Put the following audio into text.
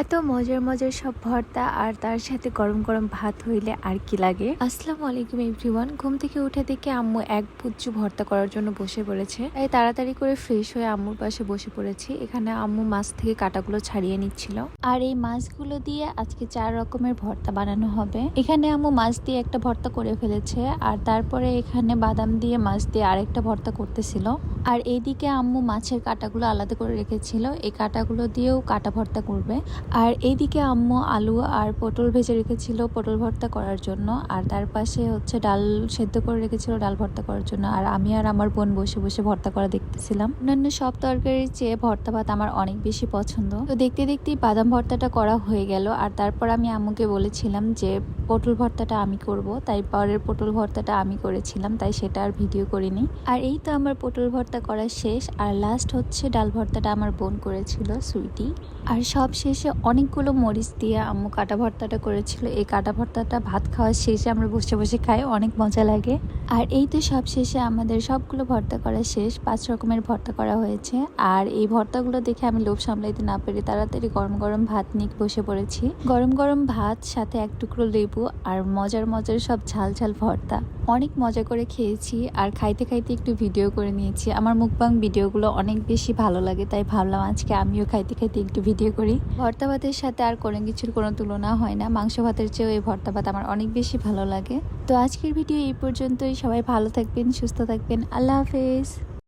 এত মজার মজার সব ভর্তা আর তার সাথে গরম গরম ভাত হইলে আর কি লাগে। আসসালামু আলাইকুম এভরিওয়ান। ঘুম থেকে উঠে দেখে আম্মু এক পুচ্ছু ভর্তা করার জন্য বসে পড়েছে। তাই তাড়াতাড়ি করে ফ্রেশ হয়ে আম্মুর পাশে বসে পড়েছি। এখানে আম্মু মাছ থেকে কাটাগুলো ছাড়িয়ে নিচ্ছিল। আর এই মাছগুলো দিয়ে আজকে 4 রকমের ভর্তা বানানো হবে। এখানে আম্মু মাছ দিয়ে একটা ভর্তা করে ফেলেছে, আর তারপরে এখানে বাদাম দিয়ে মাছ দিয়ে আরেকটা ভর্তা করতেছিল। আর এইদিকে আম্মু মাছের কাটাগুলো আলাদা করে রেখেছিল, এই কাটাগুলো দিয়েও কাটা ভর্তা করবে। আর এইদিকে আম্মু আলু আর পটল ভেজে রেখেছিল পটল ভর্তা করার জন্য, আর তার পাশে হচ্ছে ডাল সেদ্ধ করে রেখেছিল ডাল ভর্তা করার জন্য। আর আমি আর আমার বোন বসে বসে ভর্তা করা দেখতেছিলাম। অন্যান্য সব তরকারির চেয়ে ভর্তা ভাত আমার অনেক বেশি পছন্দ। তো দেখতে দেখতেই বাদাম ভর্তাটা করা হয়ে গেল। আর তারপর আমি আম্মুকে বলেছিলাম যে পটল ভর্তাটা আমি করব, তাই পরের পটল ভর্তাটা আমি করেছিলাম, তাই সেটা আর ভিডিও করিনি। আর এই তো আমার পটল ভর্তা করা শেষ। আর লাস্ট হচ্ছে ডাল ভর্তাটা আমার বোন করেছিল, সুইটি। আর সব শেষে অনেকগুলো মরিচ দিয়ে আম্মু কাটা ভর্তাটা করেছিল। এই কাটা ভর্তাটা ভাত খাওয়ার শেষে আমরা বসে বসে খাই, অনেক মজা লাগে। আর এই তো সব শেষে আমাদের সবগুলো ভর্তা করা শেষ। 5 রকমের ভর্তা করা হয়েছে। আর এই ভর্তাগুলো দেখে আমি লোভ সামলাইতে না পেরে তাড়াতাড়ি গরম গরম ভাত নিয়ে বসে পড়েছি। গরম গরম ভাত, সাথে এক টুকরো লেবু, আর মজার মজার সব ঝাল ঝাল ভর্তা। অনেক মজা করে খেয়েছি। আর খাইতে খাইতে একটু ভিডিও করে নিয়েছি। আমার মুখবাং ভিডিওগুলো অনেক বেশি ভালো লাগে, তাই ভাবলাম আজকে আমিও খাইতে খাইতে একটু ভিডিও করি। ভর্তা ভাতের সাথে আর কোনো কিছুর কোনো তুলনা হয় না। মাংস ভাতের চেয়েও এই ভর্তা ভাত আমার অনেক বেশি ভালো লাগে। তো আজকের ভিডিও এই পর্যন্তই। সবাই ভালো থাকবেন, সুস্থ থাকবেন। আল্লাহ হাফেজ।